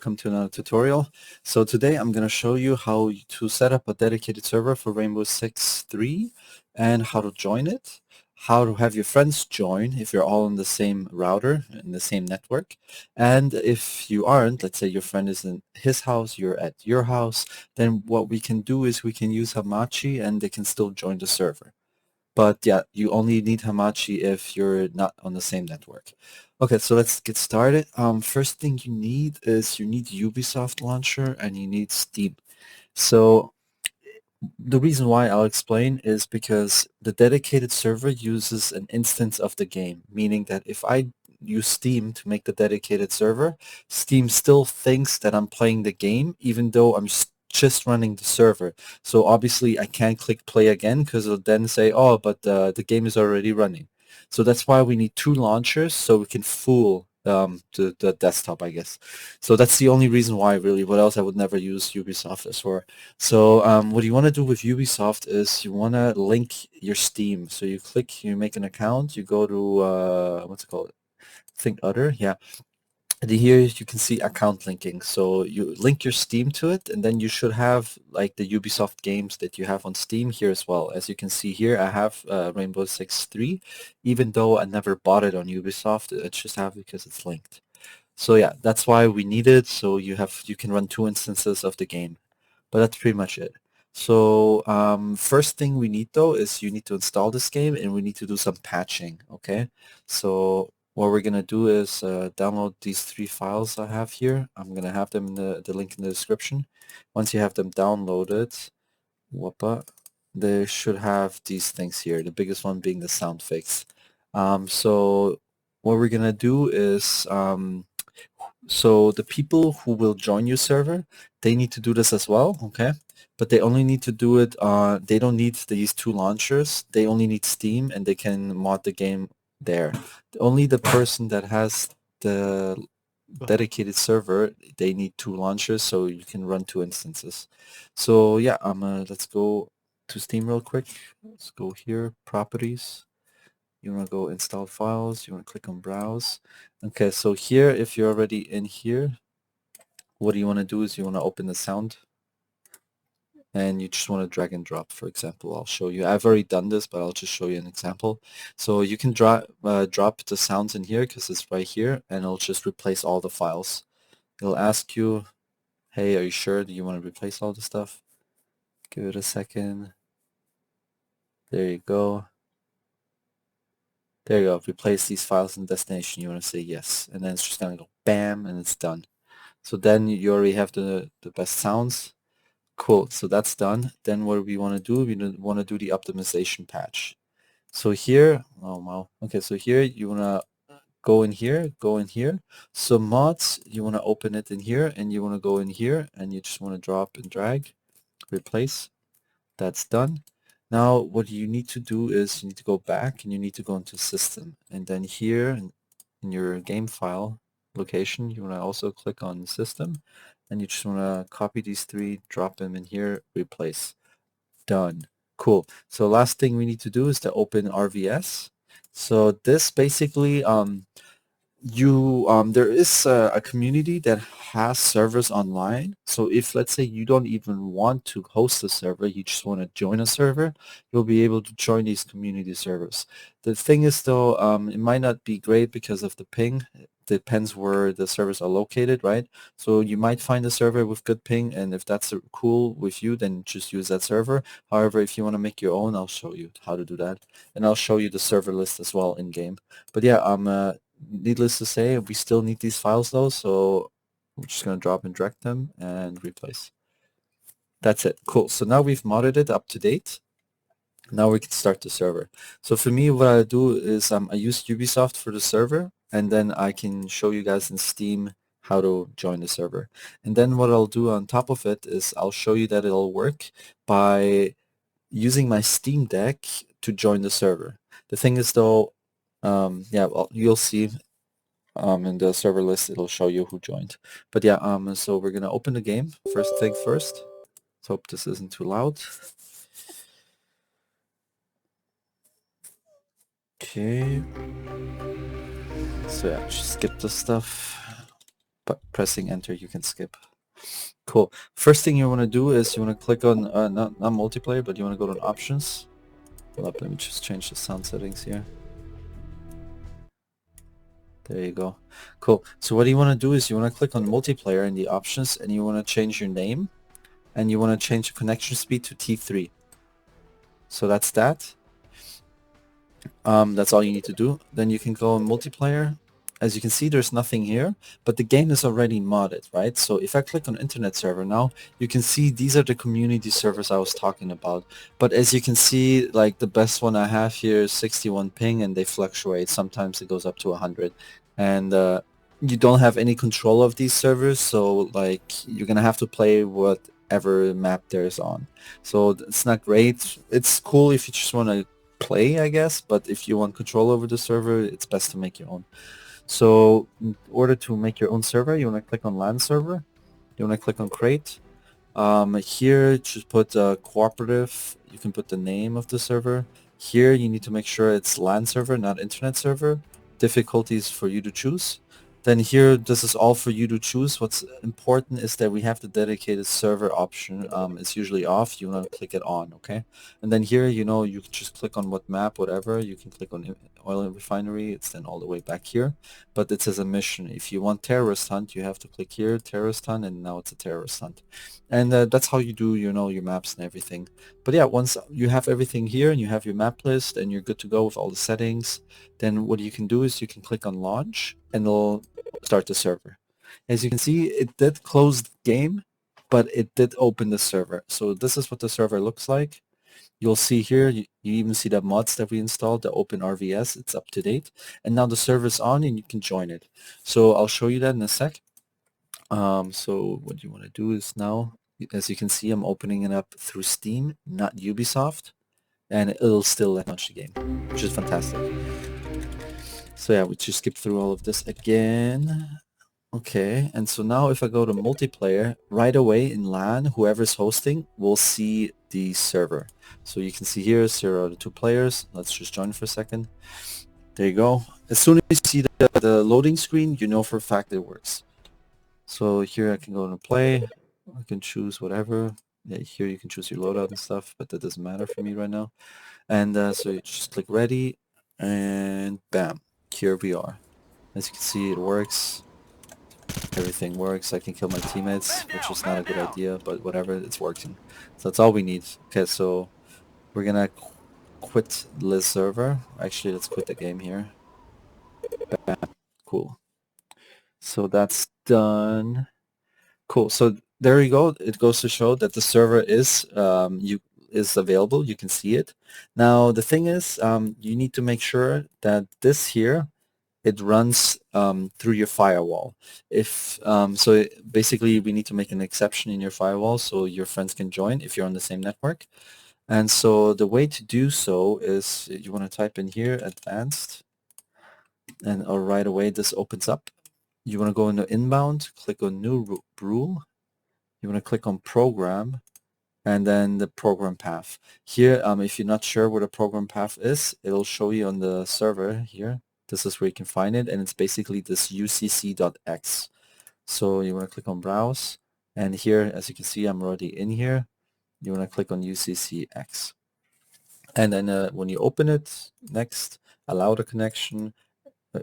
welcome to another tutorial. So today I'm going to show you how to set up a dedicated server for Rainbow Six 3 and how to join it, how to have your friends join if you're all on the same router in the same network, and if you aren't, let's say your friend is in his house, you're at your house, then what we can do is we can use Hamachi and they can still join the server. But yeah, you only need Hamachi if you're not on the same network. Okay, so let's get started. First thing you need is you need Ubisoft launcher and you need Steam. So the reason why I'll explain is because the dedicated server uses an instance of the game, meaning that if I use Steam to make the dedicated server, Steam still thinks that I'm playing the game even though I'm just running the server. So obviously I can't click play again because it'll then say, oh, but the game is already running. So that's why we need two launchers so we can fool the desktop, I guess. So that's the only reason why, really. What else I would never use Ubisoft as for. So what you want to do with Ubisoft is you want to link your Steam. So you click, you make an account, you go to, what's it called? Think Other, yeah. And here you can see account linking. So you link your Steam to it, and then you should have like the Ubisoft games that you have on Steam here as well. As you can see here, I have Rainbow Six 3, even though I never bought it on Ubisoft. I just have it because it's linked. So yeah, that's why we need it. So you can run two instances of the game. But that's pretty much it. So first thing we need though is you need to install this game and we need to do some patching, okay? So what we're gonna do is download these three files I have here. I'm gonna have them in the link in the description. Once you have them downloaded, whoopa, they should have these things here, the biggest one being the sound fix. So what we're gonna do is so the people who will join your server, they need to do this as well, okay? But they only need to do it, they don't need these two launchers, they only need Steam and they can mod the game there. Only the person that has the dedicated server, they need two launchers so you can run two instances. So yeah, let's go to Steam real quick. Let's go here, properties. You want to go install files, you want to click on browse. Okay, so here, if you're already in here, what you want to do is you want to open the sound and you just want to drag and drop. For example, I'll show you. I've already done this, but I'll just show you an example. So you can drop the sounds in here because it's right here, and it'll just replace all the files. It'll ask you, hey, are you sure? Do you want to replace all the stuff? Give it a second. There you go. There you go. Replace these files in destination. You want to say yes. And then it's just going to go bam, and it's done. So then you already have the best sounds. Cool. So that's done. Then what we want to do, we want to do the optimization patch. So here, oh wow. Okay, so here you want to go in here. So mods, you want to open it in here and you want to go in here and you just want to drop and drag, replace. That's done. Now what you need to do is you need to go back and you need to go into system, and then here in your game file location you want to also click on system and you just want to copy these three, drop them in here, replace. Done. Cool. So last thing we need to do is to open RVS. So this basically there is a community that has servers online. So if, let's say, you don't even want to host a server, you just want to join a server, you'll be able to join these community servers. The thing is though, it might not be great because of the ping. It depends where the servers are located, right? So you might find a server with good ping, and if that's cool with you, then just use that server. However, if you want to make your own, I'll show you how to do that, and I'll show you the server list as well in game. But yeah, needless to say, we still need these files though, so we're just going to drop and drag them and replace. That's it. Cool. So now we've modded it up to date. Now we can start the server. So for me, what I do is I use Ubisoft for the server, and then I can show you guys in Steam how to join the server. And then what I'll do on top of it is I'll show you that it'll work by using my Steam Deck to join the server. The thing is though, yeah, well, you'll see in the server list it'll show you who joined. But yeah, so we're gonna open the game first thing first. Let's hope this isn't too loud. Okay, so yeah, just skip this stuff. but pressing enter you can skip. Cool. First thing you want to do is you want to click on not multiplayer, but you want to go to options. Hold up, let me just change the sound settings here. There you go. Cool. So what you want to do is you want to click on multiplayer in the options, and you want to change your name, and you want to change the connection speed to T3. So that's that. That's all you need to do. Then you can go on multiplayer. As you can see, there's nothing here, but the game is already modded, right? So if I click on internet server now, you can see these are the community servers I was talking about. But as you can see, like the best one I have here is 61 ping, and they fluctuate. Sometimes it goes up to 100. And you don't have any control of these servers, so like you're gonna have to play whatever map there's on. So it's not great. It's cool if you just want to play, I guess, but if you want control over the server, it's best to make your own. So in order to make your own server, you want to click on LAN server. You want to click on create. Here, just put cooperative. You can put the name of the server. Here, you need to make sure it's LAN server, not internet server. Difficulties for you to choose. Then here, this is all for you to choose. What's important is that we have the dedicated server option. It's usually off. You want to click it on, okay? And then here, you know, you can just click on what map, whatever. You can click on oil and refinery. It's then all the way back here. But it says a mission. If you want terrorist hunt, you have to click here, terrorist hunt, and now it's a terrorist hunt. And that's how you do, you know, your maps and everything. But yeah, once you have everything here and you have your map list and you're good to go with all the settings, then what you can do is you can click on launch and it'll start the server. As you can see, it did close the game, but it did open the server. So this is what the server looks like. You'll see here, you even see the mods that we installed, the OpenRVS, it's up to date. And now the server's on and you can join it. So I'll show you that in a sec. So what you want to do is now, as you can see, I'm opening it up through Steam, not Ubisoft, and it'll still launch the game, which is fantastic. So yeah, we just skip through all of this again. Okay, and so now if I go to multiplayer, right away in LAN, whoever's hosting will see the server. So you can see here, 0 to 2 players. Let's just join for a second. There you go. As soon as you see the loading screen, you know for a fact it works. So here I can go and play. I can choose whatever. Yeah, here you can choose your loadout and stuff, but that doesn't matter for me right now. And so you just click ready, and bam, here we are. As you can see, it works. Everything works. I can kill my teammates, which is not a good idea, but whatever, it's working. So that's all we need. Okay, so we're gonna quit the server. Actually, let's quit the game here. Bam. Cool. So that's done. Cool. So there you go. It goes to show that the server is is available. You can see it. Now the thing is, you need to make sure that this here, it runs through your firewall. If basically we need to make an exception in your firewall so your friends can join if you're on the same network. And so the way to do so is you want to type in here advanced, and right away this opens up. You want to go into inbound, click on new rule. You want to click on program and then the program path. Here, if you're not sure what a program path is, it'll show you on the server here. This is where you can find it, and it's basically this ucc.x. So you want to click on browse, and here, as you can see, I'm already in here. You want to click on uccx. And then when you open it, next, allow the connection,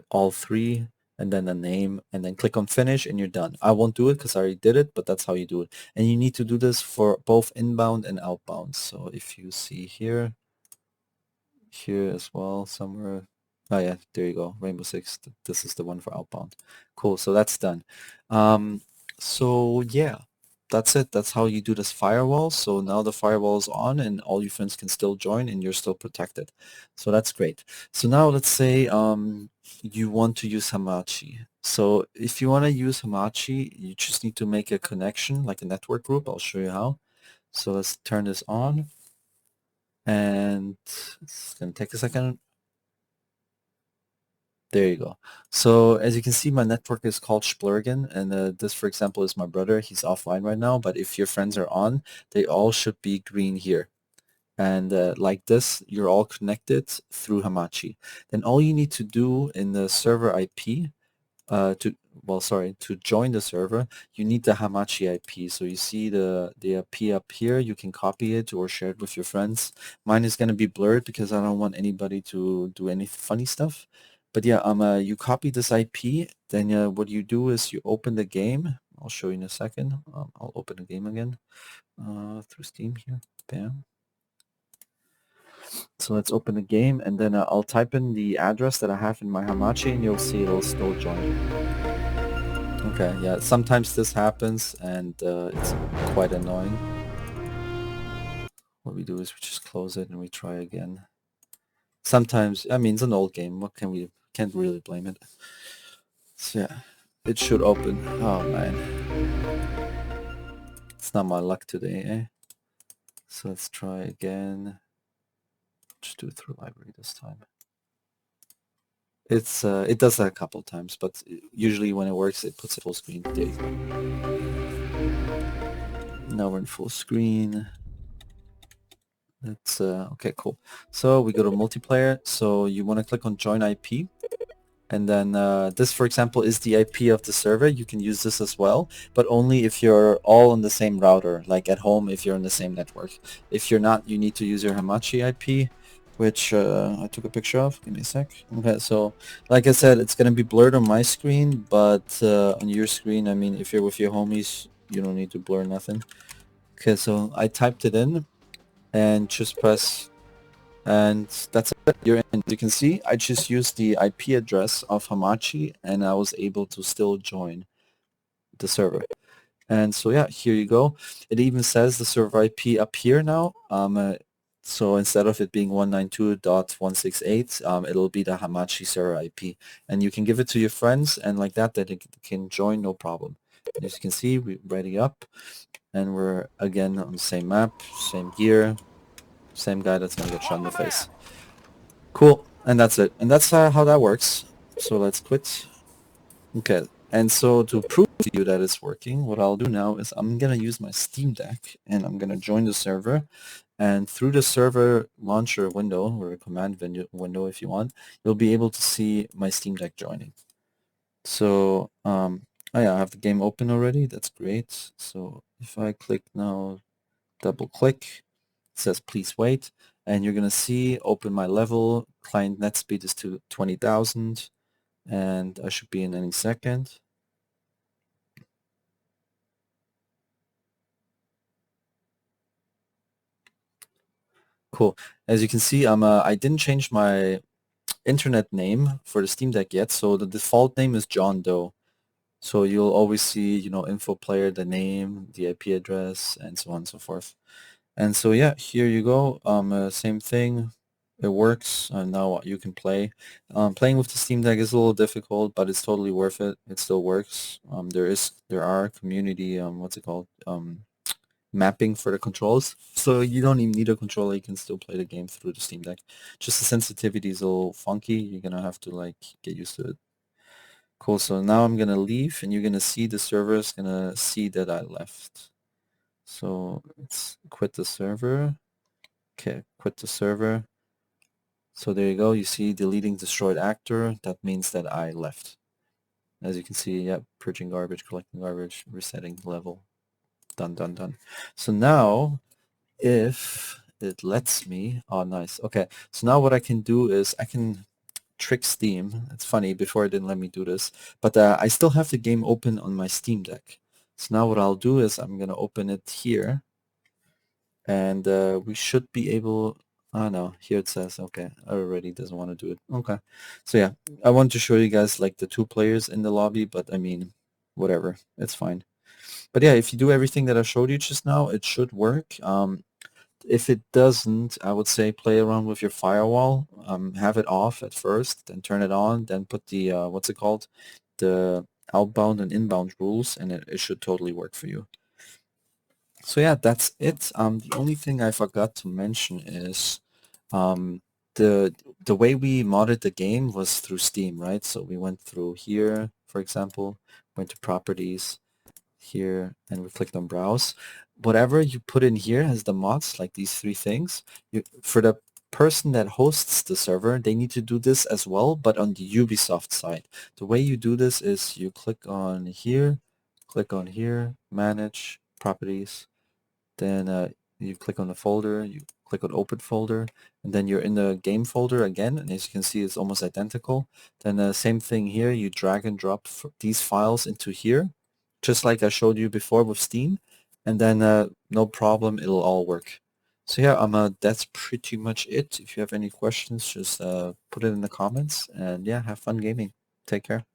all three, and then the name, and then click on finish and you're done. I won't do it because I already did it, but that's how you do it. And you need to do this for both inbound and outbound. So if you see here as well somewhere, oh yeah, there you go, Rainbow Six, this is the one for outbound. Cool, so that's done. So yeah, that's it. That's how you do this firewall. So now the firewall is on and all your friends can still join and you're still protected. So that's great. So now let's say you want to use Hamachi. So if you want to use Hamachi, you just need to make a connection, like a network group. I'll show you how. So let's turn this on. And it's going to take a second. There you go. So as you can see, my network is called Splurgen, and this, for example, is my brother. He's offline right now, but if your friends are on, they all should be green here. And like this, you're all connected through Hamachi. Then all you need to do in the server IP, to join the server, you need the Hamachi IP. So you see the IP up here, you can copy it or share it with your friends. Mine is going to be blurred because I don't want anybody to do any funny stuff. But yeah, you copy this IP, then what you do is you open the game. I'll show you in a second. I'll open the game again through Steam here. Bam. So let's open the game, and then I'll type in the address that I have in my Hamachi, and you'll see it'll still join. Okay, yeah, sometimes this happens, and it's quite annoying. What we do is we just close it and we try again. Sometimes, I mean, it's an old game. What can we? Can't really blame it. So yeah, it should open. Oh man, it's not my luck today, eh? So let's try again. Just do it through library this time. It does that a couple times, but usually when it works, it puts it full screen. There you go. Now we're in full screen. Let's okay, cool. So we go to multiplayer. So you want to click on join IP, and then this, for example, is the IP of the server. You can use this as well, but only if you're all on the same router, like at home if you're on the same network. If you're not, you need to use your Hamachi IP, which I took a picture of. Give me a sec. Okay, so like I said, it's going to be blurred on my screen, but on your screen, I mean, if you're with your homies, you don't need to blur nothing. Okay, so I typed it in and just press, and that's it. You're in. As you can see, I just used the IP address of Hamachi, and I was able to still join the server. And so yeah, here you go. It even says the server IP up here now. So instead of it being 192.168, it'll be the Hamachi server IP, and you can give it to your friends, and like that, they can join no problem. And as you can see, we're ready up, and we're again on the same map, same gear, same guy that's gonna get shot in the face. Cool, and that's it. And that's how that works. So let's quit. Okay, and so to prove to you that it's working, what I'll do now is I'm gonna use my Steam Deck, and I'm gonna join the server. And through the server launcher window, or a command window if you want, you'll be able to see my Steam Deck joining. So, oh yeah, I have the game open already. That's great. So if I click now, double click, it says please wait, and you're gonna see open my level. Client net speed is to 20,000, and I should be in any second. Cool. As you can see, I didn't change my internet name for the Steam Deck yet, so the default name is John Doe. So you'll always see, info player, the name, the IP address, and so on and so forth. And so yeah, here you go. Same thing. It works. Now you can play. Playing with the Steam Deck is a little difficult, but it's totally worth it. It still works. There are community what's it called? Mapping for the controls, so you don't even need a controller. You can still play the game through the Steam Deck. Just the sensitivity is a little funky. You're gonna have to like get used to it. Cool. So now I'm gonna leave, and you're gonna see the server is gonna see that I left. So let's quit the server. Okay, quit the server. So there you go. You see deleting destroyed actor. That means that I left. As you can see, yeah, purging garbage, collecting garbage, resetting level. Done, done, done. So now if it lets me, oh nice. Okay, so now what I can do is I can trick Steam. It's funny, before it didn't let me do this, but I still have the game open on my Steam Deck. So now what I'll do is I'm gonna open it here, and we should be able, oh no, here it says, okay, I already doesn't want to do it. Okay, so yeah, I want to show you guys like the 2 players in the lobby, but I mean, whatever, it's fine. But yeah, if you do everything that I showed you just now, it should work. If it doesn't, I would say play around with your firewall. Have it off at first, then turn it on, then put the, what's it called? The outbound and inbound rules, and it should totally work for you. So yeah, that's it. The only thing I forgot to mention is the way we modded the game was through Steam, right? So we went through here, for example, went to properties here, and we clicked on browse. Whatever you put in here as the mods, like these 3 things, for the person that hosts the server, they need to do this as well, but on the Ubisoft side. The way you do this is you click on here, manage, properties, then you click on the folder, you click on open folder, and then you're in the game folder again, and as you can see it's almost identical. Then same thing here, you drag and drop these files into here, just like I showed you before with Steam, and then no problem, it'll all work. So yeah, that's pretty much it. If you have any questions, just put it in the comments, and yeah, have fun gaming. Take care.